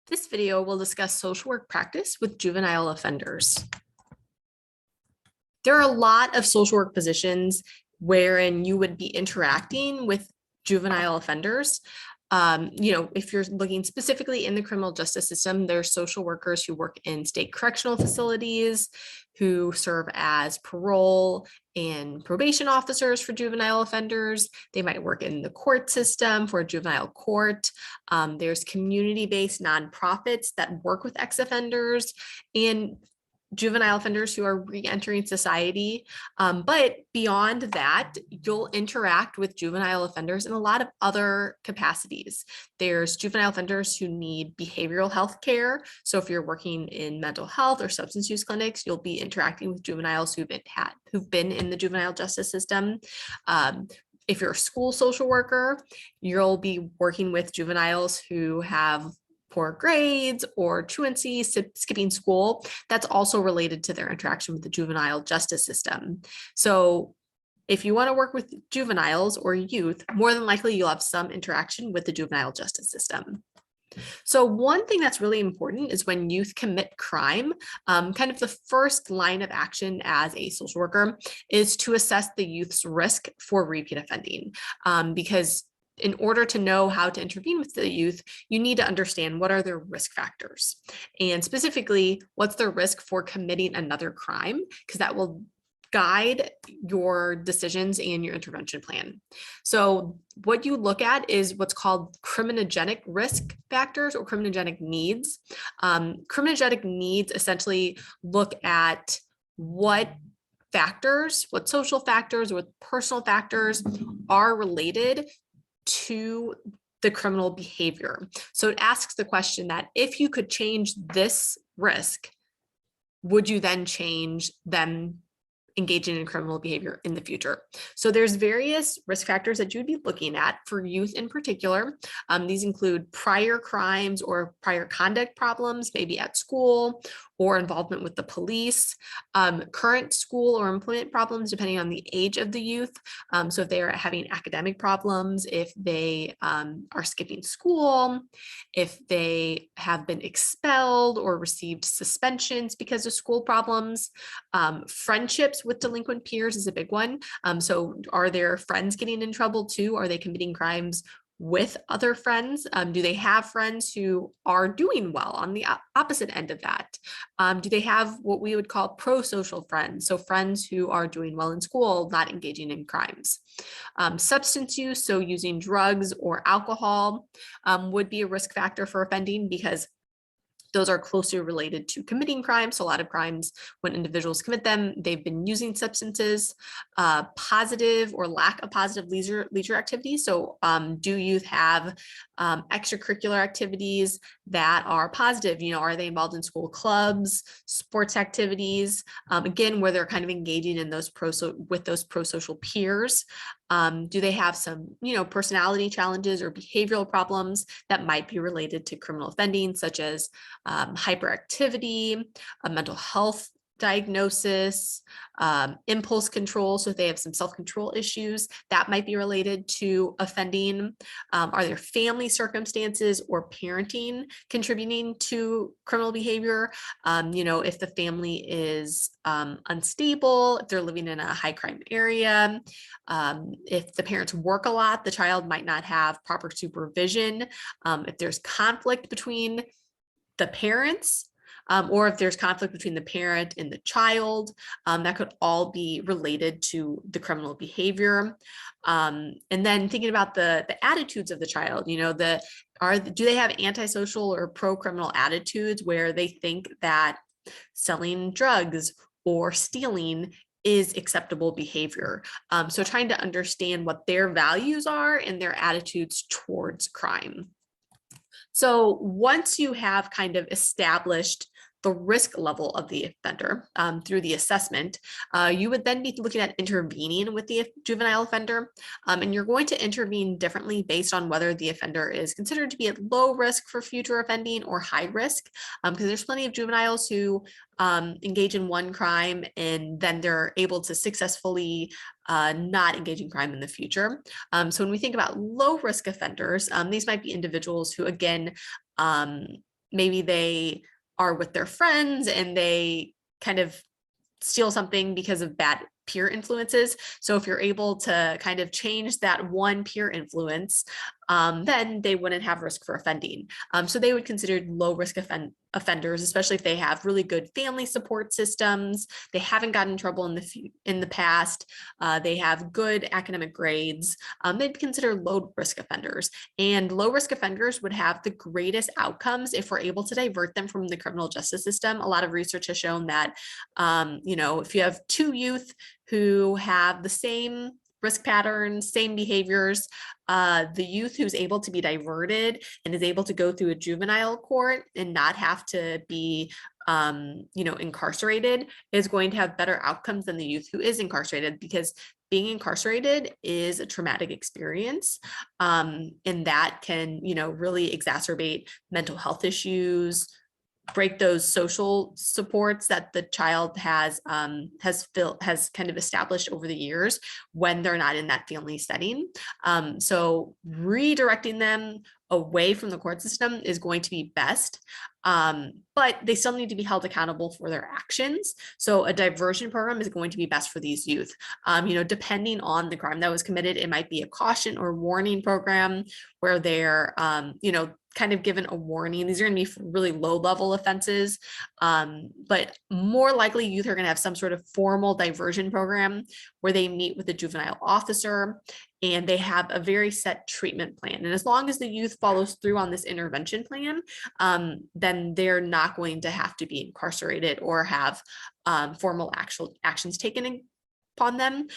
This video will discuss social work practice with juvenile offenders. There are a lot of social work positions wherein you would be interacting with juvenile offenders. If you're looking specifically in the criminal justice system, there's social workers who work in state correctional facilities, who serve as parole and probation officers for juvenile offenders. They might work in the court system for a juvenile court. There's community-based nonprofits that work with ex-offenders and juvenile offenders who are re-entering society. But beyond that, you'll interact with juvenile offenders in a lot of other capacities. There's juvenile offenders who need behavioral health care. So if you're working in mental health or substance use clinics, you'll be interacting with juveniles who've been in the juvenile justice system. If you're a school social worker, you'll be working with juveniles who have poor grades or truancy, skipping school. That's also related to their interaction with the juvenile justice system. So if you want to work with juveniles or youth, more than likely you'll have some interaction with the juvenile justice system. So one thing that's really important is when youth commit crime, kind of the first line of action as a social worker is to assess the youth's risk for repeat offending, because in order to know how to intervene with the youth, you need to understand what are their risk factors, and specifically, what's their risk for committing another crime, because that will guide your decisions and your intervention plan. So what you look at is what's called criminogenic risk factors or criminogenic needs. Criminogenic needs essentially look at what social factors, what personal factors are related to the criminal behavior. So it asks the question that if you could change this risk, would you then change them engaging in criminal behavior in the future? So there's various risk factors that you'd be looking at for youth in particular. These include prior crimes or prior conduct problems, maybe at school, or involvement with the police, current school or employment problems, depending on the age of the youth. So if they are having academic problems, if they are skipping school, if they have been expelled or received suspensions because of school problems. Friendships with delinquent peers is a big one. So are their friends getting in trouble too? Are they committing crimes with other friends? Do they have friends who are doing well on the opposite end of that? Do they have what we would call pro-social friends? So friends who are doing well in school, not engaging in crimes. Substance use, so using drugs or alcohol, would be a risk factor for offending because those are closely related to committing crimes. So a lot of crimes, when individuals commit them, they've been using substances. Positive or lack of positive leisure activities. So do youth have extracurricular activities that are positive? Are they involved in school clubs, sports activities? Again, where they're kind of engaging in those with those pro-social peers. Do they have some, personality challenges or behavioral problems that might be related to criminal offending, such as hyperactivity, a mental health diagnosis, impulse control. So if they have some self-control issues, that might be related to offending. Are there family circumstances or parenting contributing to criminal behavior? If the family is unstable, if they're living in a high crime area, if the parents work a lot, the child might not have proper supervision. If there's conflict between the parents, or if there's conflict between the parent and the child, that could all be related to the criminal behavior. And then thinking about the attitudes of the child, do they have antisocial or pro-criminal attitudes where they think that selling drugs or stealing is acceptable behavior? So trying to understand what their values are and their attitudes towards crime. So once you have kind of established the risk level of the offender through the assessment, you would then be looking at intervening with the juvenile offender. And you're going to intervene differently based on whether the offender is considered to be at low risk for future offending or high risk, because there's plenty of juveniles who engage in one crime and then they're able to successfully not engage in crime in the future. So when we think about low risk offenders, these might be individuals who, again, maybe they are with their friends and they kind of steal something because of bad peer influences. So if you're able to kind of change that one peer influence, then they wouldn't have risk for offending. So they would consider low risk offenders, especially if they have really good family support systems. They haven't gotten in trouble in the past. They have good academic grades. They'd be considered low risk offenders. And low risk offenders would have the greatest outcomes if we're able to divert them from the criminal justice system. A lot of research has shown that, if you have two youth who have the same risk patterns, same behaviors, the youth who's able to be diverted and is able to go through a juvenile court and not have to be incarcerated is going to have better outcomes than the youth who is incarcerated, because being incarcerated is a traumatic experience, and that can really exacerbate mental health issues, break those social supports that the child has kind of established over the years when they're not in that family setting. So redirecting them away from the court system is going to be best, but they still need to be held accountable for their actions. So a diversion program is going to be best for these youth. Depending on the crime that was committed, it might be a caution or warning program where they're kind of given a warning. These are going to be really low level offenses, but more likely youth are going to have some sort of formal diversion program where they meet with a juvenile officer and they have a very set treatment plan. And as long as the youth follows through on this intervention plan, then they're not going to have to be incarcerated or have formal actions taken upon them.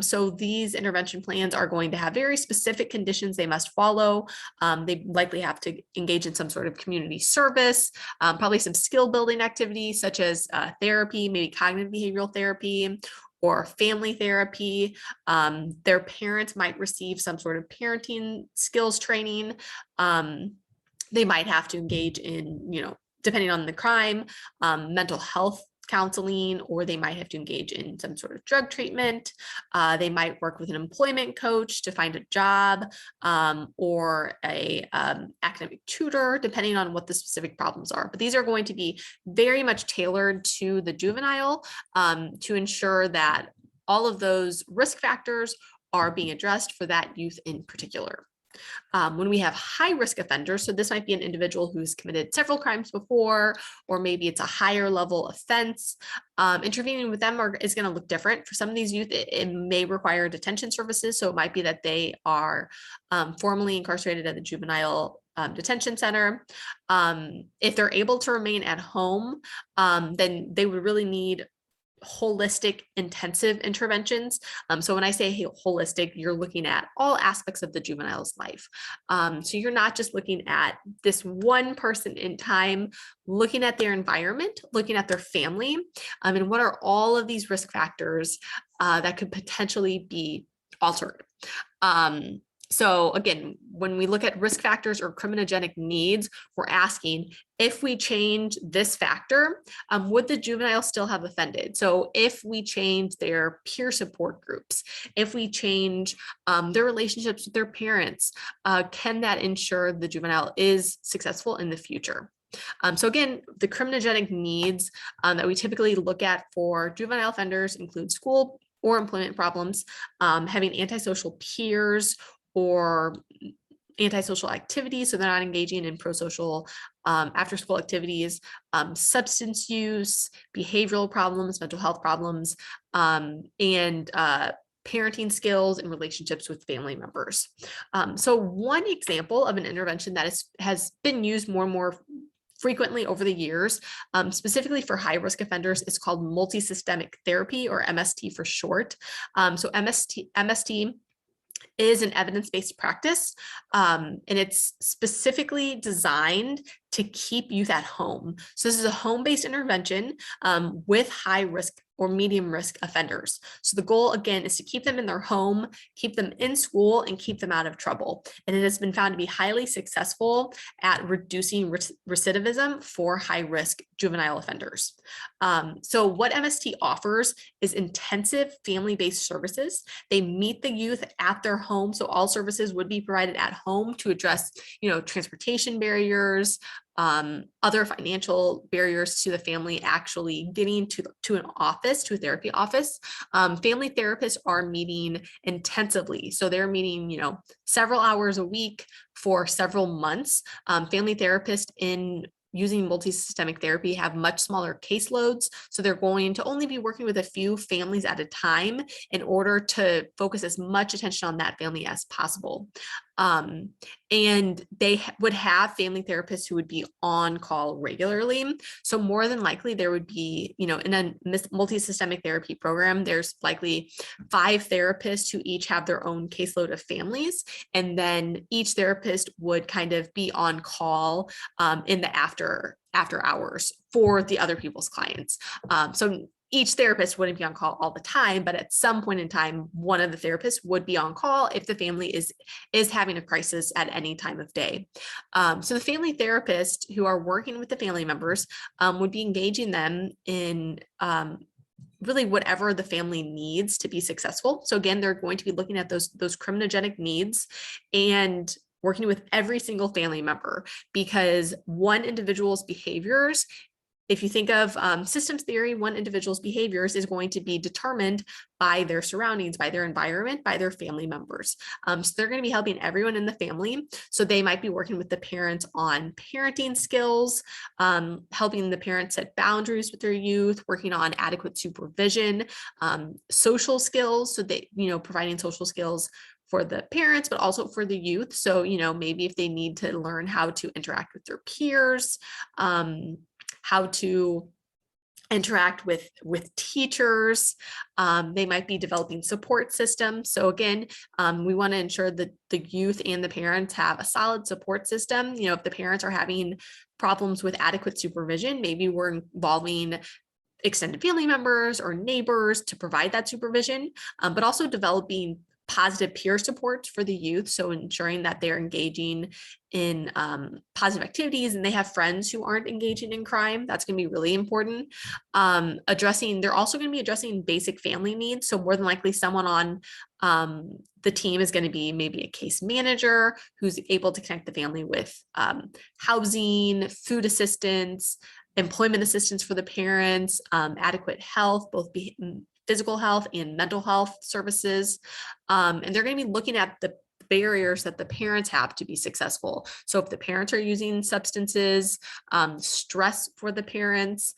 So these intervention plans are going to have very specific conditions they must follow. They likely have to engage in some sort of community service, probably some skill building activities such as therapy, maybe cognitive behavioral therapy or family therapy. Their parents might receive some sort of parenting skills training. They might have to engage in, depending on the crime, mental health counseling, or they might have to engage in some sort of drug treatment. They might work with an employment coach to find a job, or a academic tutor, depending on what the specific problems are. But these are going to be very much tailored to the juvenile, to ensure that all of those risk factors are being addressed for that youth in particular. When we have high risk offenders, so this might be an individual who's committed several crimes before, or maybe it's a higher level offense, intervening with them is going to look different. For some of these youth, it may require detention services. So it might be that they are formally incarcerated at the juvenile detention center. If they're able to remain at home, then they would really need holistic intensive interventions. So when I say holistic, you're looking at all aspects of the juvenile's life. So you're not just looking at this one person in time, looking at their environment, looking at their family, and what are all of these risk factors that could potentially be altered. So again, when we look at risk factors or criminogenic needs, we're asking, if we change this factor, would the juvenile still have offended? So if we change their peer support groups, if we change their relationships with their parents, can that ensure the juvenile is successful in the future? So again, the criminogenic needs that we typically look at for juvenile offenders include school or employment problems, having antisocial peers, or antisocial activities, so they're not engaging in pro-social after-school activities, substance use, behavioral problems, mental health problems, and parenting skills and relationships with family members. So one example of an intervention that has been used more and more frequently over the years, specifically for high-risk offenders, is called multisystemic therapy, or MST for short. So MST is an evidence-based practice, and it's specifically designed to keep youth at home. So this is a home-based intervention with high risk or medium risk offenders. So the goal, again, is to keep them in their home, keep them in school, and keep them out of trouble. And it has been found to be highly successful at reducing recidivism for high risk juvenile offenders. So what MST offers is intensive family-based services. They meet the youth at their home. So all services would be provided at home to address, transportation barriers, other financial barriers to the family actually getting to an office, to a therapy office. Family therapists are meeting intensively. So they're meeting, several hours a week for several months. Family therapists in using multi-systemic therapy have much smaller caseloads. So they're going to only be working with a few families at a time in order to focus as much attention on that family as possible. And they would have family therapists who would be on call regularly. So more than likely there would be, in a multi-systemic therapy program, there's likely 5 therapists who each have their own caseload of families. And then each therapist would kind of be on call in the after hours for the other people's clients. So each therapist wouldn't be on call all the time, but at some point in time, one of the therapists would be on call if the family is having a crisis at any time of day. So the family therapists who are working with the family members would be engaging them in really whatever the family needs to be successful. So again, they're going to be looking at those criminogenic needs and working with every single family member, because one individual's behaviors, if you think of systems theory, one individual's behaviors is going to be determined by their surroundings, by their environment, by their family members. So they're going to be helping everyone in the family. So they might be working with the parents on parenting skills, helping the parents set boundaries with their youth, working on adequate supervision, social skills. So they, providing social skills for the parents, but also for the youth. So, maybe if they need to learn how to interact with their peers, how to interact with teachers. They might be developing support systems. So again, we want to ensure that the youth and the parents have a solid support system. If the parents are having problems with adequate supervision, maybe we're involving extended family members or neighbors to provide that supervision, but also developing positive peer support for the youth. So ensuring that they're engaging in positive activities and they have friends who aren't engaging in crime. That's going to be really important. They're also going to be addressing basic family needs. So more than likely someone on the team is going to be maybe a case manager who's able to connect the family with housing, food assistance, employment assistance for the parents, adequate health, both physical health and mental health services. And they're going to be looking at the barriers that the parents have to be successful. So if the parents are using substances, stress for the parents,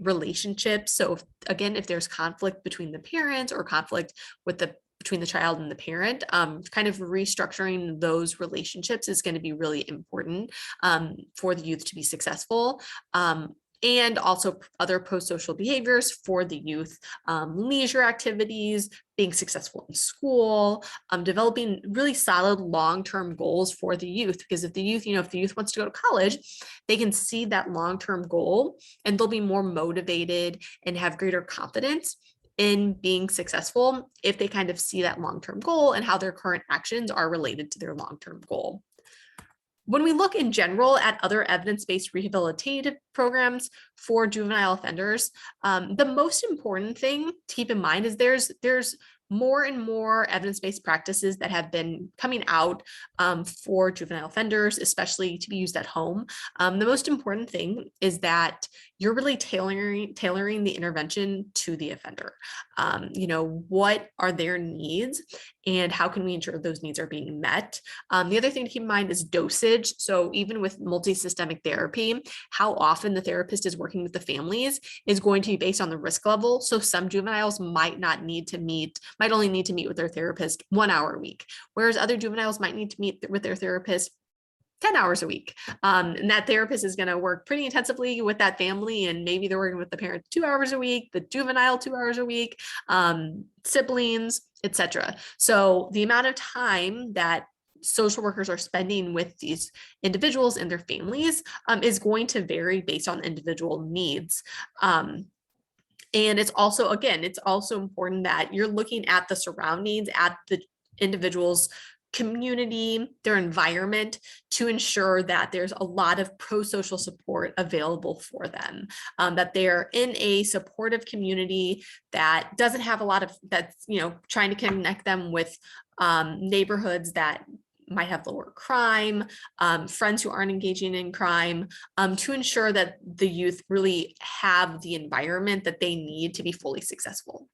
relationships. So if there's conflict between the parents or conflict between the child and the parent, kind of restructuring those relationships is going to be really important for the youth to be successful. And also other pro-social behaviors for the youth, leisure activities, being successful in school, developing really solid long-term goals for the youth. Because if the youth wants to go to college, they can see that long-term goal and they'll be more motivated and have greater confidence in being successful if they kind of see that long-term goal and how their current actions are related to their long-term goal. When we look in general at other evidence-based rehabilitative programs for juvenile offenders, the most important thing to keep in mind is there's more and more evidence-based practices that have been coming out for juvenile offenders, especially to be used at home. The most important thing is that you're really tailoring the intervention to the offender. What are their needs and how can we ensure those needs are being met? The other thing to keep in mind is dosage. So even with multi-systemic therapy, how often the therapist is working with the families is going to be based on the risk level. So some juveniles might only need to meet with their therapist 1 hour a week, whereas other juveniles might need to meet with their therapist 10 hours a week. And that therapist is going to work pretty intensively with that family. And maybe they're working with the parent 2 hours a week, the juvenile 2 hours a week, siblings, etc. So the amount of time that social workers are spending with these individuals and their families is going to vary based on individual needs. And it's also important that you're looking at the surroundings, at the individual's community, their environment, to ensure that there's a lot of pro-social support available for them, that they're in a supportive community that doesn't have a lot of, that's, trying to connect them with neighborhoods that might have lower crime, friends who aren't engaging in crime, to ensure that the youth really have the environment that they need to be fully successful.